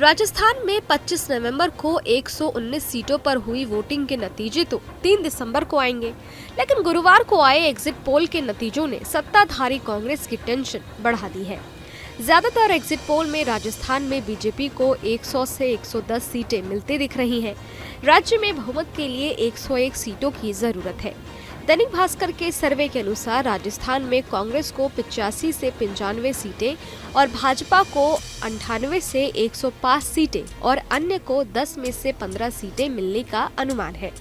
राजस्थान में 25 नवंबर को 119 सीटों पर हुई वोटिंग के नतीजे तो 3 दिसंबर को आएंगे, लेकिन गुरुवार को आए एग्जिट पोल के नतीजों ने सत्ताधारी कांग्रेस की टेंशन बढ़ा दी है। ज्यादातर एग्जिट पोल में राजस्थान में बीजेपी को 100 से 110 सीटें मिलती दिख रही हैं। राज्य में बहुमत के लिए 101 सीटों की जरूरत है। दैनिक भास्कर के सर्वे के अनुसार राजस्थान में कांग्रेस को 85 से 95 सीटें और भाजपा को 98 से 105 सीटें और अन्य को 10 में से 15 सीटें मिलने का अनुमान है।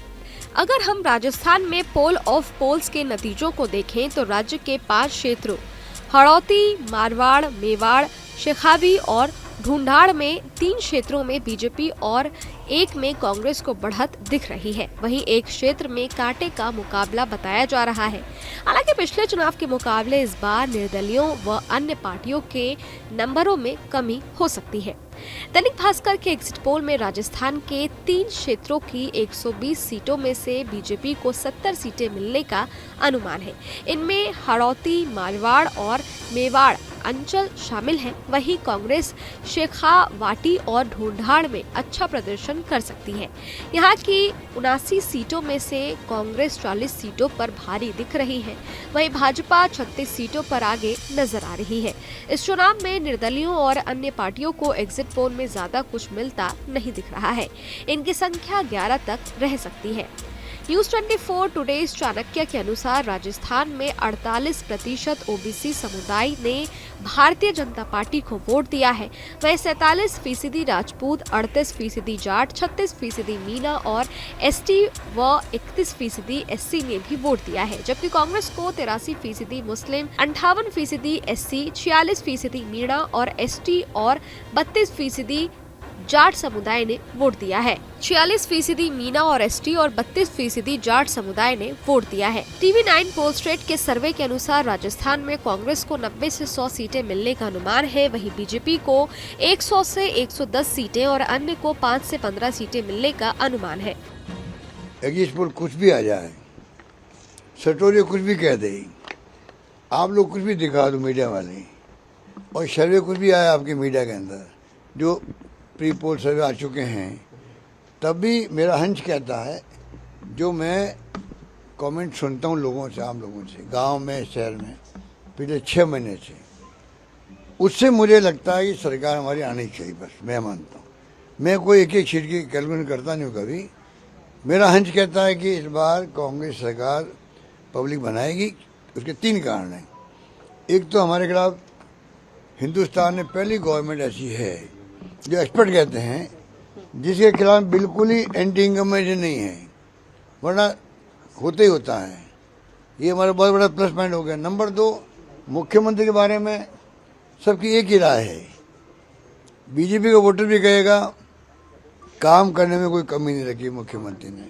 अगर हम राजस्थान में पोल ऑफ पोल्स के नतीजों को देखें तो राज्य के 5 क्षेत्रों हड़ौती, मारवाड़, मेवाड़, शेखावी और ढूंढाड़ में 3 क्षेत्रों में बीजेपी और एक में कांग्रेस को बढ़त दिख रही है। वहीं एक क्षेत्र में कांटे का मुकाबला बताया जा रहा है। हालांकि पिछले चुनाव के मुकाबले इस बार निर्दलीयों व अन्य पार्टियों के नंबरों में कमी हो सकती है। दैनिक भास्कर के एग्जिट पोल में राजस्थान के 3 क्षेत्रों की 120 सीटों में से बीजेपी को 70 सीटें मिलने का अनुमान है। इनमें हड़ौती, मारवाड़ और मेवाड़ अंचल शामिल हैं। वहीं कांग्रेस शेखावाटी और ढूंढाड़ में अच्छा प्रदर्शन कर सकती है। यहाँ की 79 सीटों में से कांग्रेस 40 सीटों पर भारी दिख रही है। वहीं भाजपा 36 सीटों पर आगे नजर आ रही है। इस चुनाव में निर्दलीयों और अन्य पार्टियों को एग्जिट पोल में ज्यादा कुछ मिलता नहीं दिख रहा है। इनकी संख्या 11 तक रह सकती है। न्यूज 24 टुडेज चाणक्य के अनुसार राजस्थान में 48% ओबीसी समुदाय ने भारतीय जनता पार्टी को वोट दिया है। वहीं 47% राजपूत, 38% जाट, 36% मीना और एसटी व 31% एससी ने भी वोट दिया है। जबकि कांग्रेस को 83% मुस्लिम, 58% एससी, 46% मीना और एसटी और 32% जाट समुदाय ने वोट दिया है। 46% मीना और एसटी और 32% जाट समुदाय ने वोट दिया है। टीवी 9 पोलस्टेट के सर्वे के अनुसार राजस्थान में कांग्रेस को 90 से 100 सीटें मिलने का अनुमान है। वहीं बीजेपी को 100 से 110 सीटें और अन्य को 5 से 15 सीटें मिलने का अनुमान है। एग्जिट पोल कुछ भी आ जाए, सटोरिया कुछ भी कह दे, आप लोग कुछ भी दिखा दो मीडिया वाले, और सर्वे कुछ भी आया आपके मीडिया के अंदर, जो प्री पोल सर्वे आ चुके हैं, तब भी मेरा हंच कहता है, जो मैं कमेंट सुनता हूँ लोगों से, आम लोगों से, गांव में, शहर में, पिछले 6 महीने से, उससे मुझे लगता है कि सरकार हमारी आनी चाहिए। बस मैं मानता हूँ, मैं कोई एक सीट की कैलकुलेशन करता नहीं हूँ कभी। मेरा हंच कहता है कि इस बार कांग्रेस सरकार पब्लिक बनाएगी। उसके 3 कारण हैं। एक तो हमारे खिलाफ हिंदुस्तान में पहली गवर्नमेंट ऐसी है जो एक्सपर्ट कहते हैं जिसके खिलाफ बिल्कुल ही एंटी इनकम्बेंसी नहीं है, वरना होते ही होता है। ये हमारा बहुत बड़ा प्लस पॉइंट हो गया। नंबर 2, मुख्यमंत्री के बारे में सबकी एक ही राय है। बीजेपी का वोटर भी कहेगा काम करने में कोई कमी नहीं रखी मुख्यमंत्री ने।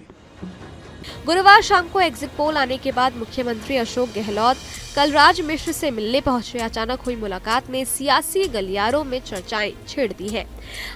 गुरुवार शाम को एग्जिट पोल आने के बाद मुख्यमंत्री अशोक गहलोत कलराज मिश्र से मिलने पहुंचे। अचानक हुई मुलाकात ने सियासी गलियारों में चर्चाएं छेड़ दी है।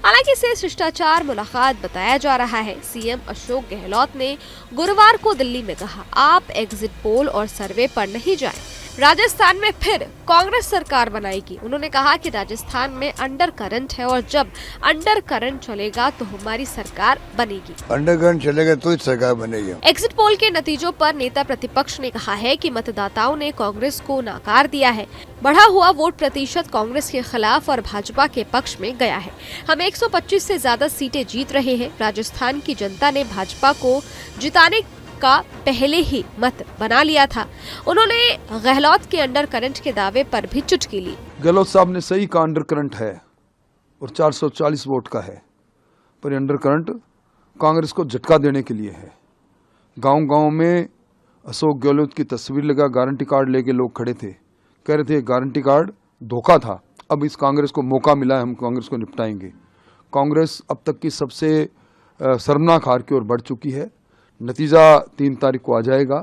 हालांकि इसे शिष्टाचार मुलाकात बताया जा रहा है। सीएम अशोक गहलोत ने गुरुवार को दिल्ली में कहा, आप एग्जिट पोल और सर्वे पर नहीं जाएं, राजस्थान में फिर कांग्रेस सरकार बनाएगी। उन्होंने कहा कि राजस्थान में अंडर करंट है और जब अंडर करंट चलेगा तो हमारी सरकार बनेगी। अंडर करंट चलेगा तो ही सरकार बनेगी। एग्जिट पोल के नतीजों पर नेता प्रतिपक्ष ने कहा है कि मतदाताओं ने कांग्रेस को नकार दिया है। बढ़ा हुआ वोट प्रतिशत कांग्रेस के खिलाफ और भाजपा के पक्ष में गया है। हम 125 से ज्यादा सीटें जीत रहे हैं। राजस्थान की जनता ने भाजपा को जिताने का पहले ही मत बना लिया था। उन्होंने गहलोत के अंडर करंट के दावे पर भी चुटकी ली। गहलोत साहब ने सही कहा, अंडर करंट है और 440 वोट का है, पर अंडर करंट कांग्रेस को झटका देने के लिए है। गांव-गांव में अशोक गहलोत की तस्वीर लगा गारंटी कार्ड लेके लोग खड़े थे, कह रहे थे गारंटी कार्ड धोखा था। अब इस कांग्रेस को मौका मिला है, हम कांग्रेस को निपटाएंगे। कांग्रेस अब तक की सबसे शर्मनाक हार की ओर बढ़ चुकी है। नतीजा 3 तारीख को आ जाएगा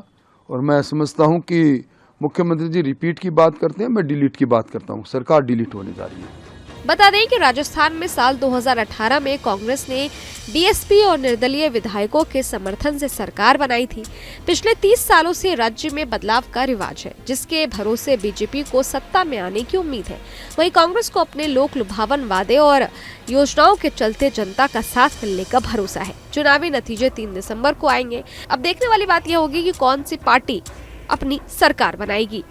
और मैं समझता हूं कि मुख्यमंत्री जी रिपीट की बात करते हैं, मैं डिलीट की बात करता हूं। सरकार डिलीट होने जा रही है। बता दें कि राजस्थान में साल 2018 में कांग्रेस ने बीएसपी और निर्दलीय विधायकों के समर्थन से सरकार बनाई थी। पिछले 30 सालों से राज्य में बदलाव का रिवाज है, जिसके भरोसे बीजेपी को सत्ता में आने की उम्मीद है। वहीं कांग्रेस को अपने लोक लुभावन वादे और योजनाओं के चलते जनता का साथ मिलने का भरोसा है। चुनावी नतीजे 3 दिसंबर को आएंगे। अब देखने वाली बात यह होगी कि कौन सी पार्टी अपनी सरकार बनाएगी।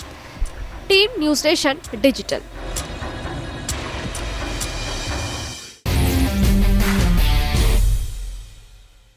Team news nation digital.